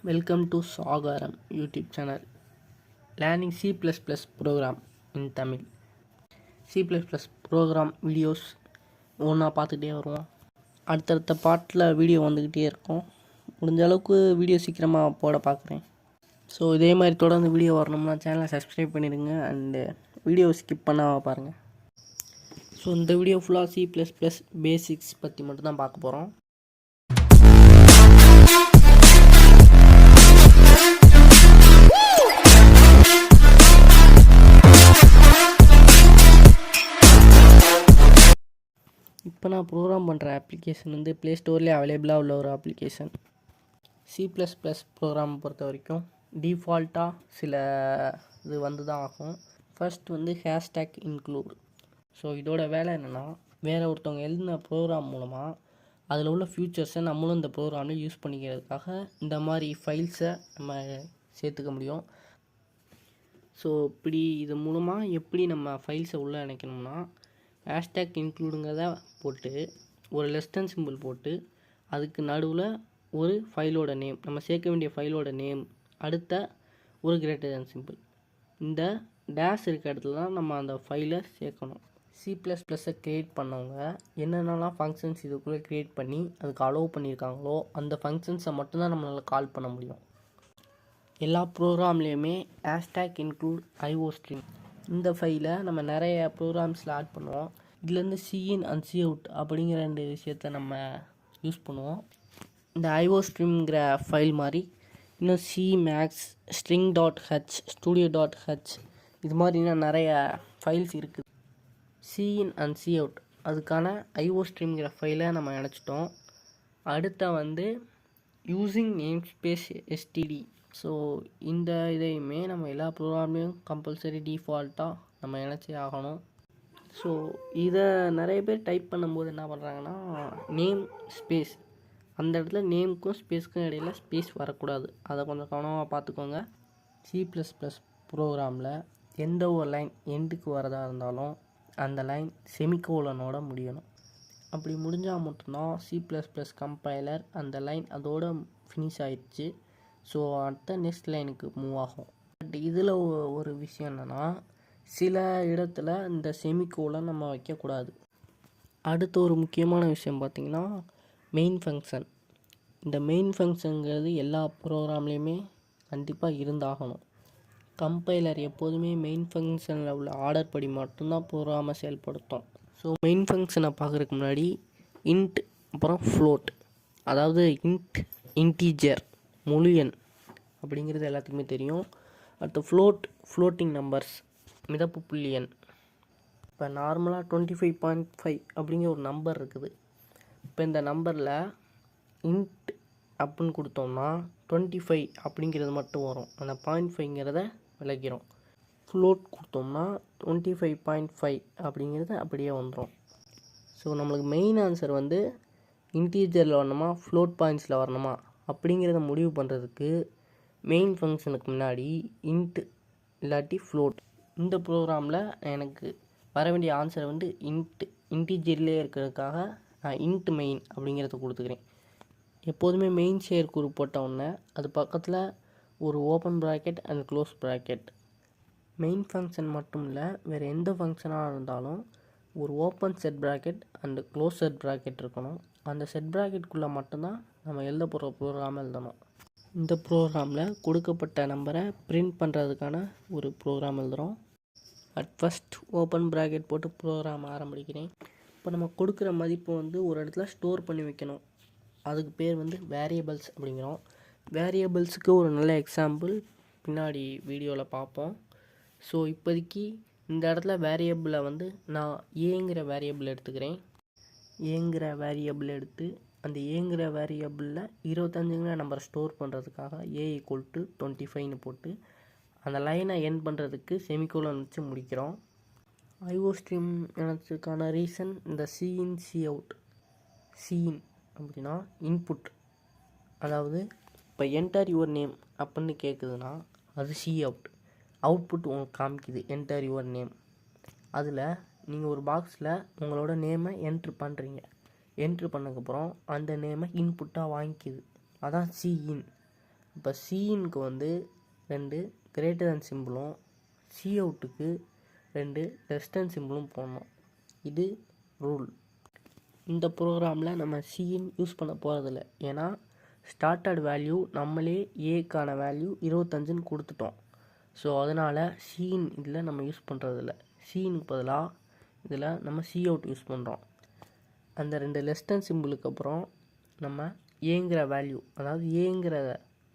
Welcome to Sagaram YouTube channel. Learning C++ program in Tamil. C++ program videos ஒன்றா பார்த்துக்கிட்டே வருவோம். அடுத்தடுத்த பாட்டில் video வந்துக்கிட்டே இருக்கும். முடிஞ்ச அளவுக்கு வீடியோ சீக்கிரமாக போட பார்க்குறேன். ஸோ இதே மாதிரி தொடர்ந்து வீடியோ வரணும்னா சேனலை சப்ஸ்கிரைப் பண்ணிடுங்க அண்டு வீடியோ ஸ்கிப் பண்ணாமல் பாருங்கள். ஸோ இந்த வீடியோ ஃபுல்லாக C++ பேசிக்ஸ் பற்றி மட்டும்தான் பார்க்க போகிறோம். இப்போ நான் ப்ரோக்ராம் பண்ணுற அப்ளிகேஷன் வந்து ப்ளே ஸ்டோர்லேயே அவைலபிளாக உள்ள ஒரு அப்ளிகேஷன். C++ ப்ரோக்ராம் பொறுத்த வரைக்கும் டிஃபால்ட்டாக சில இது வந்து தான் ஆகும். ஃபர்ஸ்ட் வந்து ஹேஷ்டேக் இன்க்ளூட். ஸோ இதோட வேலை என்னென்னா, வேறு ஒருத்தவங்க எழுதின ப்ரோக்ராம் மூலமாக அதில் உள்ள ஃபியூச்சர்ஸை நம்மளும் இந்த ப்ரோக்ராமில் யூஸ் பண்ணிக்கிறதுக்காக இந்த மாதிரி ஃபைல்ஸை நம்ம சேர்த்துக்க முடியும். ஸோ இப்படி இது மூலமாக எப்படி நம்ம ஃபைல்ஸை உள்ளே இணைக்கணும்னா, ஹேஷ்டேக் இன்க்ளூடுங்கிறத போட்டு ஒரு லெஸ்டன் சிம்பிள் போட்டு அதுக்கு நடுவில் ஒரு ஃபைலோட நேம், நம்ம சேர்க்க வேண்டிய ஃபைலோட நேம், அடுத்த ஒரு கிரேட்டர் தேன் சிம்பிள். இந்த டேஷ் இருக்க இடத்துல தான் நம்ம அந்த ஃபைலை சேர்க்கணும். C++-ஐ க்ரியேட் பண்ணவங்க என்னென்னலாம் ஃபங்க்ஷன்ஸ் இதுக்குள்ளே க்ரியேட் பண்ணி அதுக்கு அலோவ் பண்ணியிருக்காங்களோ அந்த ஃபங்க்ஷன்ஸை மட்டும்தான் நம்மளால் கால் பண்ண முடியும். எல்லா ப்ரோக்ராம்லேயுமே ஹேஷ்டேக் இன்க்ளூட் IOStream இந்த ஃபைலை நம்ம நிறைய ப்ரோக்ராம்ஸில் ஆட் பண்ணுவோம். இதுலேருந்து CIN அண்ட் COUT அப்படிங்கிற 2 விஷயத்தை நம்ம யூஸ் பண்ணுவோம். இந்த IOStreamங்கிற ஃபைல் மாதிரி இன்னும் CMax, string.h, studio.h இது மாதிரி இன்னும் நிறைய ஃபைல்ஸ் இருக்குது. CIN அண்ட் COUT அதுக்கான IOStreamங்கிற ஃபைலை நம்ம இணைச்சிட்டோம். அடுத்த வந்து using name space STD. So இந்த இதையுமே நம்ம எல்லா ப்ரோக்ராம்லேயும் கம்பல்சரி டிஃபால்ட்டாக நம்ம இணைச்சி ஆகணும். ஸோ இதை நிறைய பேர் டைப் பண்ணும்போது என்ன பண்ணுறாங்கன்னா, நேம் ஸ்பேஸ் அந்த இடத்துல நேமுக்கும் ஸ்பேஸ்க்கும் இடையில ஸ்பேஸ் வரக்கூடாது. அதை கொஞ்சம் கவனமாக பார்த்துக்கோங்க. C++ ப்ரோக்ராமில் எந்த ஒரு லைன் எண்டுக்கு வரதா இருந்தாலும் அந்த லைன் செமிகோலனோட முடியணும். அப்படி முடிஞ்சால் மட்டும்தான் C++ கம்பைலர் அந்த லைன் அதோட ஃபினிஷ் ஆயிடுச்சு, ஸோ அடுத்த நெக்ஸ்ட் லைனுக்கு மூவ் ஆகும். பட் இதில் ஒரு விஷயம் என்னென்னா, சில இடத்துல இந்த செமிகோலன் நம்ம வைக்கக்கூடாது. அடுத்த ஒரு முக்கியமான விஷயம் பார்த்திங்கன்னா, மெயின் ஃபங்க்ஷன். இந்த மெயின் ஃபங்க்ஷனுங்கிறது எல்லா ப்ரோக்ராம்லேயுமே கண்டிப்பாக இருந்தாகணும். கம்பைலர் எப்போதுமே மெயின் ஃபங்க்ஷனில் உள்ள ஆர்டர் படி மட்டும்தான் ப்ரோக்ராமை செயல்படுத்தும். ஸோ மெயின் ஃபங்க்ஷனை பார்க்குறதுக்கு முன்னாடி இன்ட் அப்புறம் ஃப்ளோட், அதாவது இன்டீஜர் முழு எண் அப்படிங்கிறது எல்லாத்துக்குமே தெரியும். அடுத்து ஃப்ளோட்டிங் நம்பர்ஸ் மிதப்பு புள்ளி எண். இப்போ நார்மலாக 25.5 அப்படிங்கிற ஒரு நம்பர் இருக்குது. இப்போ இந்த நம்பரில் இன்ட் அப்படின்னு கொடுத்தோம்னா 25 அப்படிங்கிறது மட்டும் வரும், அந்த 0.5ங்கிறத விளக்கிறோம். ஃப்ளோட் கொடுத்தோம்னா 25.5 அப்படிங்கிறது அப்படியே வந்துடும். ஸோ நம்மளுக்கு மெயின் ஆன்சர் வந்து இன்டீஜரில் வரணுமா ஃப்ளோட் பாயிண்ட்ஸில் வரணுமா அப்படிங்கிறத முடிவு பண்ணுறதுக்கு மெயின் ஃபங்க்ஷனுக்கு முன்னாடி இன்ட் இல்லாட்டி ஃப்ளோட். இந்த ப்ரோக்ராமில் எனக்கு வர வேண்டிய ஆன்சர் வந்து இன்டீஜர்லேயே இருக்கிறதுக்காக நான் இன்ட் மெயின் அப்படிங்கிறத கொடுத்துக்கிறேன். எப்போதுமே மெயின் ஷேர் குரூப் போட்ட உடனே அது பக்கத்தில் ஒரு open bracket and close bracket. Main function மட்டும் இல்லை, வேறு எந்த ஃபங்க்ஷனாக இருந்தாலும் ஒரு open set bracket and close set bracket இருக்கணும். அந்த செட் ப்ராக்கெட்டுக்குள்ளே மட்டும்தான் நம்ம எழுத போகிற ப்ரோக்ராம் எழுதணும். இந்த ப்ரோக்ராமில் கொடுக்கப்பட்ட நம்பரை பிரிண்ட் பண்ணுறதுக்கான ஒரு ப்ரோக்ராம் எழுதுகிறோம். அட் ஃபஸ்ட் ஓப்பன் ப்ராக்கெட் போட்டு ப்ரோக்ராம் ஆரம்பிக்கிறேன். இப்போ நம்ம கொடுக்குற மதிப்பு வந்து ஒரு இடத்துல ஸ்டோர் பண்ணி வைக்கணும். அதுக்கு பேர் வந்து வேரியபிள்ஸ் அப்படிங்கிறோம். வேரியபிள்ஸுக்கு ஒரு நல்ல எக்ஸாம்பிள் பின்னாடி வீடியோவில் பார்ப்போம். ஸோ இப்போதைக்கு இந்த இடத்துல வேரியபிளை வந்து நான் ஏங்கிற வேரியபிள் எடுத்துக்கிறேன். ஏங்கிற வேரியபிள் எடுத்து அந்த ஏங்கிற வேரியபிளில் 25ங்கிற நம்பரை ஸ்டோர் பண்ணுறதுக்காக A = 25ன்னு போட்டு அந்த லைனை எண்ட் பண்ணுறதுக்கு செமிகோலன் வச்சு முடிக்கிறோம். IOStream எனத்துக்கான ரீசன் இந்த CIN COUT. CIN அப்படின்னா இன்புட், அதாவது இப்போ என்டர் யுவர் நேம் அப்படின்னு கேட்குதுன்னா அது COUT. அவுட்புட் உங்களுக்கு காமிக்குது என்டர் யுவர் நேம். அதில் நீங்கள் ஒரு பாக்ஸில் உங்களோட நேமை என்ட்ரு பண்ணுறீங்க. என்ட்ரு பண்ணதுக்கப்புறம் அந்த நேமை இன்புட்டாக வாங்கிக்குது, அதான் CIN. இப்போ சிஇனுக்கு வந்து 2 கிரேட்டர் than சிம்பிளும் சி அவுட்டுக்கு 2 லெஸ் தென் சிம்பிளும் போடணும். இது ரூல். இந்த ப்ரோக்ராமில் நம்ம சிஇன் யூஸ் பண்ண போகிறதில்ல. ஏன்னா ஸ்டார்டட் வேல்யூ நம்மளே ஏக்கான வேல்யூ 25ன்னு கொடுத்துட்டோம். ஸோ அதனால் சிஇன் இதில் நம்ம யூஸ் பண்ணுறதில்ல. சிஇனுக்கு பதிலாக இதில் நம்ம சி அவுட் யூஸ் பண்ணுறோம். அந்த 2 லெஸ் தென் சிம்பிளுக்கு அப்புறம் நம்ம ஏங்கிற வேல்யூ, அதாவது ஏங்கிற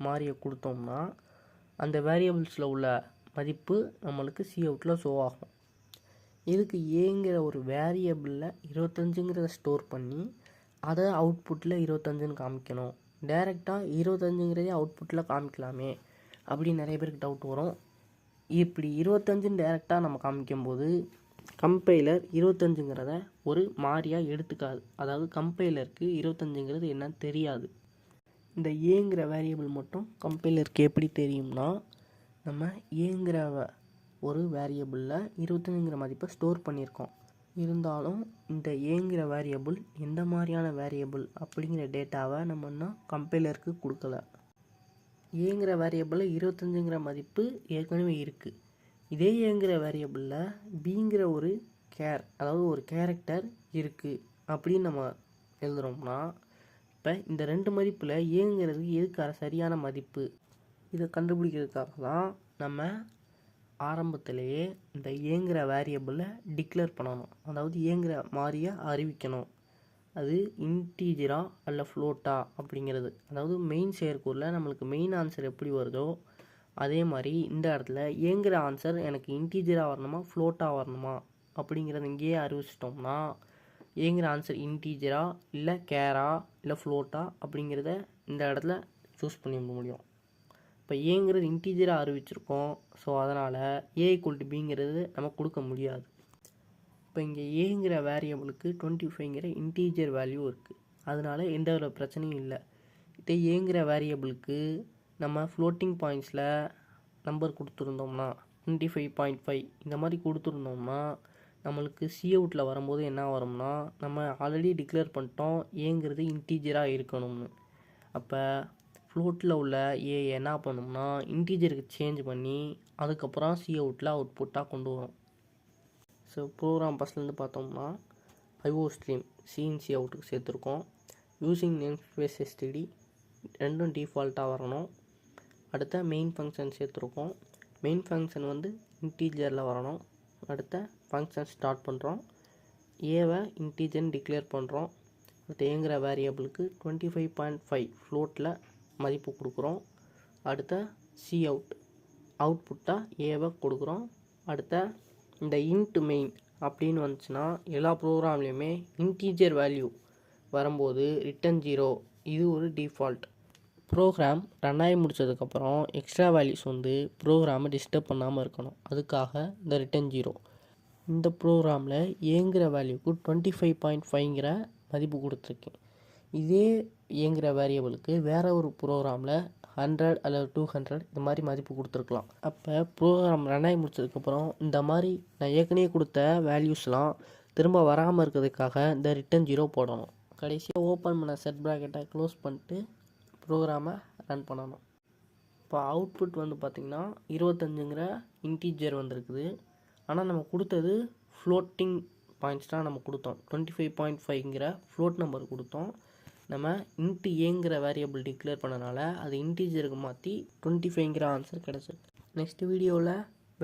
மாறியை கொடுத்தோம்னா அந்த வேரியபிள்ஸில் உள்ள மதிப்பு நம்மளுக்கு சி அவுட்டில் ஷோ ஆகும். இதுக்கு ஏங்கிற ஒரு வேரியபிளில் 25ங்கிறத ஸ்டோர் பண்ணி அதை அவுட்புட்டில் 25ன்னு காமிக்கணும். டைரெக்டாக 25ங்கிறதே அவுட்புட்டில் காமிக்கலாமே அப்படின்னு நிறைய பேருக்கு டவுட் வரும். இப்படி 25ன்னு டைரெக்டாக நம்ம காமிக்கும்போது கம்பைலர் 25ங்கிறத ஒரு மாறியாக எடுத்துக்காது. அதாவது கம்பைலருக்கு 25ங்கிறது என்னன்னு தெரியாது. இந்த ஏங்கிற வேரியபிள் மட்டும் கம்பைலருக்கு எப்படி தெரியும்னா, நம்ம ஏங்கிற ஒரு வேரியபிளில் 25ங்கிற மதிப்பை ஸ்டோர் பண்ணியிருக்கோம். இருந்தாலும் இந்த ஏங்கிற வேரியபிள் எந்த மாதிரியான வேரியபிள் அப்படிங்கிற டேட்டாவை நம்ம இன்னும் கம்பைலருக்கு கொடுக்கல. ஏங்கிற வேரியபிளில் 25ங்கிற மதிப்பு ஏற்கனவே இருக்குது. இதே ஏங்கிற வேரியபிளில் பிங்கிற ஒரு அதாவது ஒரு கேரக்டர் இருக்குது அப்படின்னு நம்ம எழுதுகிறோம்னா, இப்போ இந்த 2 மதிப்பில் ஏங்கிறது எதுக்கான சரியான மதிப்பு, இதை கண்டுபிடிக்கிறதுக்காக தான் நம்ம ஆரம்பத்திலேயே இந்த ஏங்கிற வேரியபிளை டிக்ளேர் பண்ணணும். அதாவது ஏங்கிற மாறியை அறிவிக்கணும். அது இன்டீஜரா அல்ல ஃப்ளோட்டா அப்படிங்கிறது. அதாவது மெயின் செயற்கூறில் நம்மளுக்கு மெயின் ஆன்சர் எப்படி வருதோ அதே மாதிரி இந்த இடத்துல ஏங்கிற ஆன்சர் எனக்கு இன்டீஜராக வரணுமா ஃப்ளோட்டாக வரணுமா அப்படிங்கிறத இங்கேயே அறிவிச்சிட்டோம்னா ஏங்கிற ஆன்சர் இன்டீஜரா இல்லை கேரா இல்லை ஃப்ளோட்டா அப்படிங்கிறத இந்த இடத்துல சூஸ் பண்ணி முடியும். இப்போ ஏங்கிறது இன்டீஜராக அறிவிச்சிருக்கோம். ஸோ அதனால் ஏ = பிங்கிறது நம்ம கொடுக்க முடியாது. இப்போ இங்கே ஏங்கிற வேரியபிளுக்கு 25ங்கிற இன்டீஜர் வேல்யூ இருக்குது. அதனால் எந்த ஒரு பிரச்சனையும் இல்லை. இதே ஏங்கிற வேரியபிளுக்கு நம்ம ஃப்ளோட்டிங் பாயிண்ட்ஸில் நம்பர் கொடுத்துருந்தோம்னா 25.5 இந்த மாதிரி கொடுத்துருந்தோம்னா நம்மளுக்கு சி அவுட்டில் வரும்போது என்ன வரும்னா, நம்ம ஆல்ரெடி டிக்ளேர் பண்ணிட்டோம் ஏங்கிறது இன்டீஜராக இருக்கணும்னு. அப்போ ஃப்ளோட்டில் உள்ள ஏ என்ன பண்ணோம்னா இன்டீஜருக்கு சேஞ்ச் பண்ணி அதுக்கப்புறம் சி அவுட்டில் அவுட்புட்டாக கொண்டு வரும். ஸோ ப்ரோக்ராம் ஃபஸ்ட்லேருந்து பார்த்தோம்னா ஐஓ ஸ்ட்ரீம் சிஇன் சி அவுட்டுக்கு சேர்த்துருக்கோம். யூஸிங் நேம் ஸ்பேஸ் எஸ்டிடி ரெண்டும் டிஃபால்ட்டாக வரணும். அடுத்த மெயின் ஃபங்க்ஷன் சேர்த்துருக்கோம். மெயின் ஃபங்க்ஷன் வந்து இன்டீஜரில் வரணும். அடுத்த ஃபங்க்ஷன் ஸ்டார்ட் பண்ணுறோம். ஏவை இன்டீஜர்னு டிக்ளேர் பண்ணுறோம். அடுத்து ஏங்கிற வேரியபிளுக்கு 25.5 ஃப்ளோட்டில் மதிப்பு கொடுக்குறோம். அடுத்த சி அவுட்புட்டாக ஏவை கொடுக்குறோம். அடுத்த இந்த இன்ட் மெயின் அப்படின்னு வந்துச்சுன்னா எல்லா ப்ரோக்ராம்லேயுமே இன்டீஜர் வேல்யூ வரும்போது ரிட்டன் 0. இது ஒரு டிஃபால்ட். ப்ரோக்ராம் ரன் ஆகி முடித்ததுக்கப்புறம் எக்ஸ்ட்ரா வேல்யூஸ் வந்து ப்ரோக்ராமை டிஸ்டர்ப் பண்ணாமல் இருக்கணும். அதுக்காக இந்த ரிட்டன் 0. இந்த ப்ரோக்ராமில் ஏங்கிற வேல்யூக்கு 25.5ங்கிற மதிப்பு கொடுத்துருக்கேன். இதே ஏங்கிற வேரியபிளுக்கு வேறு ஒரு ப்ரோக்ராமில் 100 அல்லது 200 இந்த மாதிரி மதிப்பு கொடுத்துருக்கலாம். அப்போ ப்ரோக்ராம் ரன் ஆகி முடிச்சதுக்கப்புறம் இந்த மாதிரி நான் ஏற்கனவே கொடுத்த வேல்யூஸ்லாம் திரும்ப வராமல் இருக்கிறதுக்காக இந்த ரிட்டன் 0 போடணும். கடைசியாக ஓப்பன் பண்ண செட் ப்ராக்கெட்டை க்ளோஸ் பண்ணிட்டு ப்ரோக்ராமை ரன் பண்ணணும். இப்போ அவுட்புட் வந்து பார்த்திங்கன்னா 25ங்கிற இன்டீஜர் வந்திருக்குது. ஆனால் நம்ம கொடுத்தது ஃப்ளோட்டிங் பாயிண்ட்ஸ் தான் நம்ம கொடுத்தோம். 25.5ங்கிற ஃப்ளோட் நம்பர் கொடுத்தோம். நம்ம இன்ட்டு ஏங்கிற வேரியபிள் டிக்ளேர் பண்ணனால அது இன்டீஜருக்கு மாற்றி 25ங்கிற ஆன்சர் கிடச்சிருக்கு. நெக்ஸ்ட் வீடியோவில்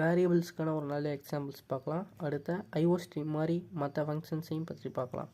வேரியபிள்ஸ்க்கான ஒரு நல்ல எக்ஸாம்பிள்ஸ் பார்க்கலாம். அடுத்த ஐஓ ஸ்ட்ரீம் மாதிரி மற்ற ஃபங்க்ஷன்ஸையும் பற்றி பார்க்கலாம்.